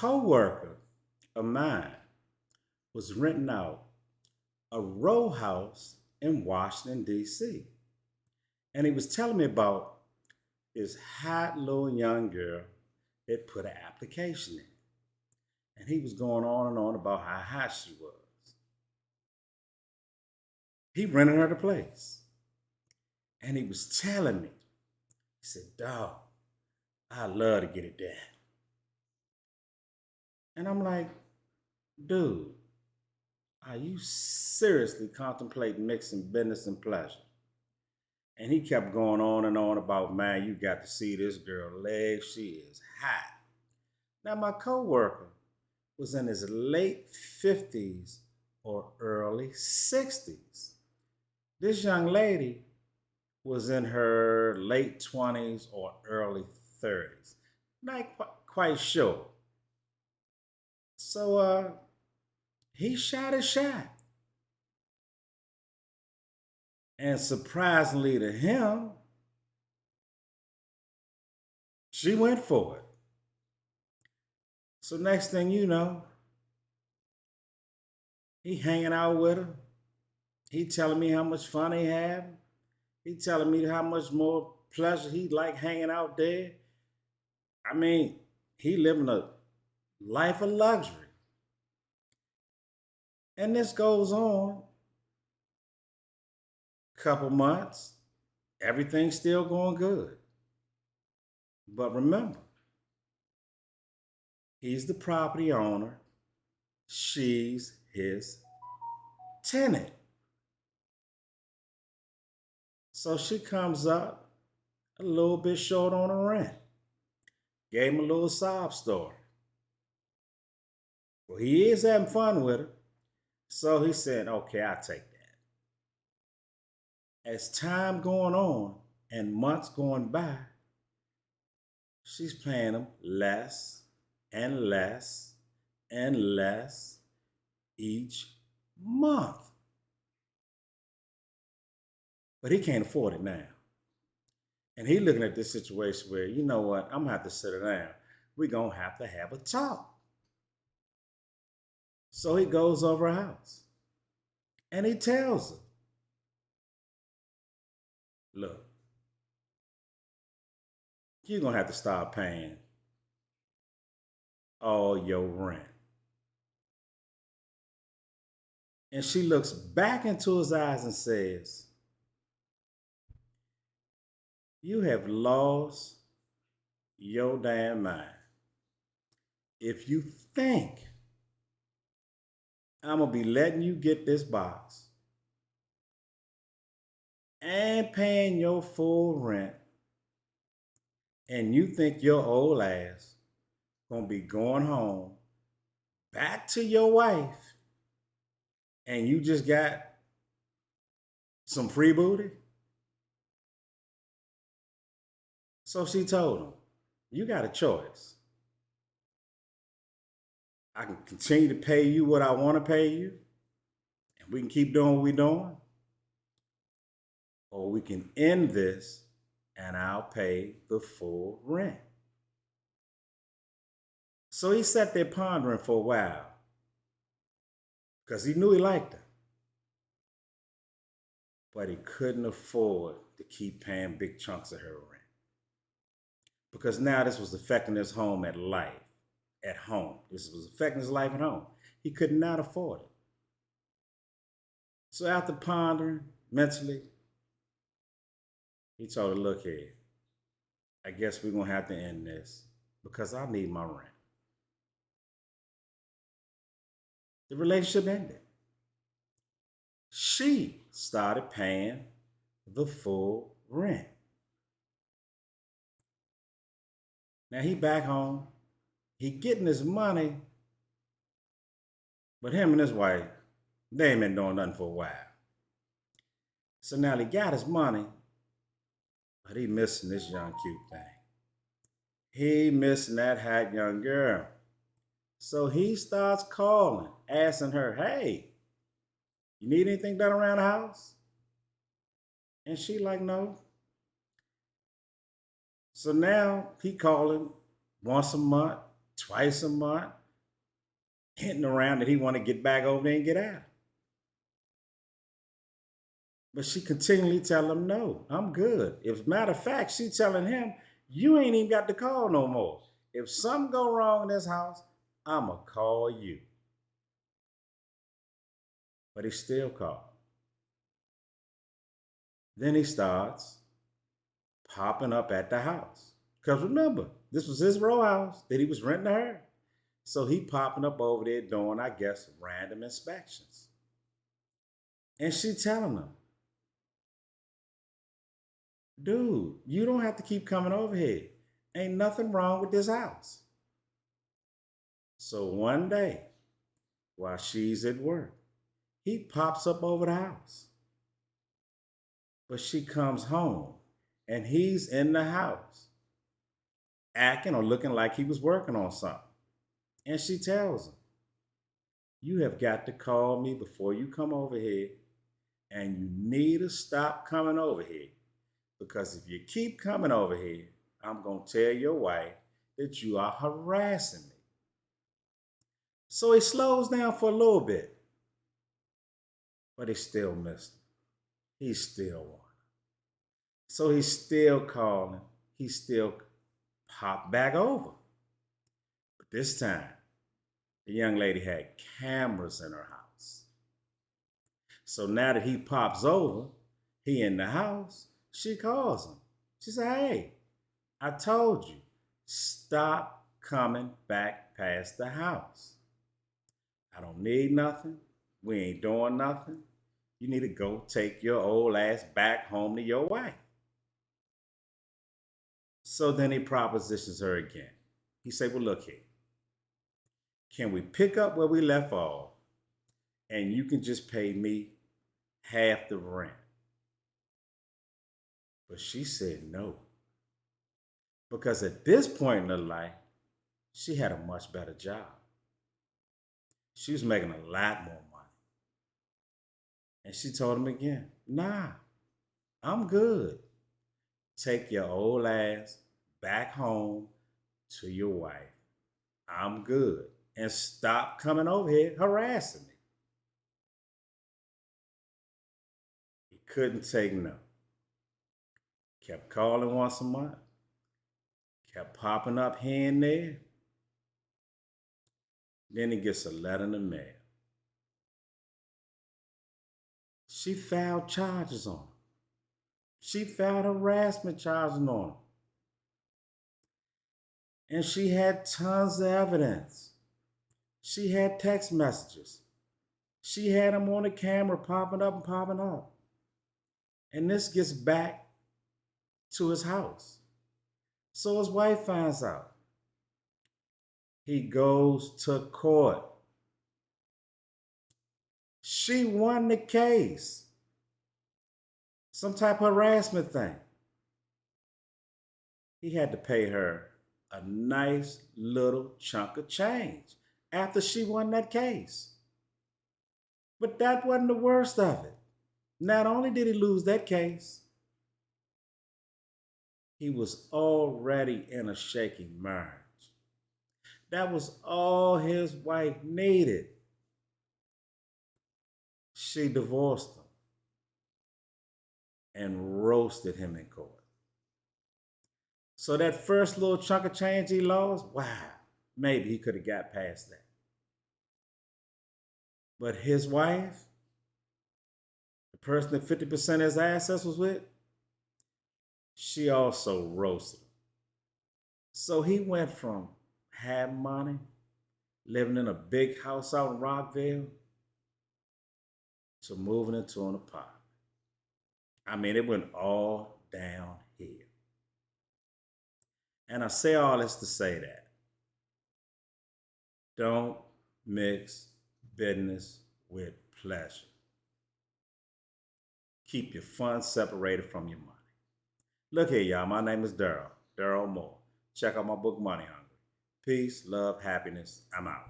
coworker of mine was renting out a row house in Washington, D.C. And he was telling me about this hot little young girl that put an application in. And he was going on and on about how hot she was. He rented her the place. And he was telling me, he said, dog, I love to get it done. And I'm like, dude, are you seriously contemplating mixing business and pleasure? And he kept going on and on about, man, you got to see this girl legs. She is hot. Now, my coworker was in his late 50s or early 60s. This young lady was in her late 20s or early 30s. Not quite sure. So he shot his shot. And surprisingly to him, she went for it. So next thing you know, he hanging out with her. He telling me how much fun he had. He telling me how much more pleasure he like hanging out there. I mean, he living a life of luxury. And this goes on a couple months. Everything's still going good. But remember, he's the property owner. She's his tenant. So she comes up a little bit short on her rent. Gave him a little sob story. Well, he is having fun with her. So he said, okay, I'll take that. As time going on and months going by, she's paying him less and less and less each month. But he can't afford it now. And he looking at this situation where, you know what, I'm gonna have to sit her down. We're gonna have to have a talk. So he goes over her house and he tells her, look, you're gonna have to start paying all your rent. And she looks back into his eyes and says, you have lost your damn mind. If you think I'm gonna be letting you get this box and paying your full rent, and you think your old ass gonna be going home back to your wife and you just got some free booty? So she told him, you got a choice. I can continue to pay you what I want to pay you, and we can keep doing what we're doing, or we can end this and I'll pay the full rent. So he sat there pondering for a while because he knew he liked her, but he couldn't afford to keep paying big chunks of her rent because now this was affecting his home at life, at home. This was affecting his life at home. He could not afford it. So after pondering mentally, he told her, look here, I guess we're going to have to end this because I need my rent. The relationship ended. She started paying the full rent. Now he back home. He getting his money, but him and his wife, they ain't been doing nothing for a while. So now he got his money, but he missing this young cute thing. He missing that hot young girl. So he starts calling, asking her, hey, you need anything done around the house? And she like, no. So now he calling once a month, twice a month, hinting around that he want to get back over there and get out. But she continually tell him, no, I'm good. As a matter of fact, she telling him, you ain't even got to call no more. If something go wrong in this house, I'ma call you. But he still called. Then he starts popping up at the house. Because remember, this was his row house that he was renting to her. So he popping up over there doing, I guess, random inspections. And she telling him, dude, you don't have to keep coming over here. Ain't nothing wrong with this house. So one day, while she's at work, he pops up over the house. But she comes home and he's in the house acting or looking like he was working on something. And she tells him, you have got to call me before you come over here, and you need to stop coming over here. Because if you keep coming over here, I'm going to tell your wife that you are harassing me. So he slows down for a little bit, but he still missed her. He still won. So he's still calling. He still popped back over. But this time, the young lady had cameras in her house. So now that he pops over, he in the house, she calls him. She said, hey, I told you, stop coming back past the house. I don't need nothing. We ain't doing nothing. You need to go take your old ass back home to your wife. So then he propositions her again. He said, well, look here. Can we pick up where we left off and you can just pay me half the rent? But she said no. Because at this point in her life, she had a much better job. She was making a lot more money. And she told him again, nah, I'm good. Take your old ass back home to your wife. I'm good. And stop coming over here harassing me. He couldn't take no. Kept calling once a month. Kept popping up here and there. Then he gets a letter in the mail. She filed charges on him. She filed harassment charges on him. And she had tons of evidence. She had text messages. She had him on the camera popping up and popping up. And this gets back to his house. So his wife finds out. He goes to court. She won the case. Some type of harassment thing. He had to pay her a nice little chunk of change after she won that case. But that wasn't the worst of it. Not only did he lose that case, he was already in a shaky marriage. That was all his wife needed. She divorced him and roasted him in court. So that first little chunk of change he lost, wow, maybe he could have got past that. But his wife, the person that 50% of his assets was with, she also roasted him. So he went from having money, living in a big house out in Rockville, to moving into an apartment. I mean, it went all downhill. And I say all this to say that don't mix business with pleasure. Keep your funds separated from your money. Look here, y'all. My name is Daryl Moore. Check out my book, Money Hungry. Peace, love, happiness. I'm out.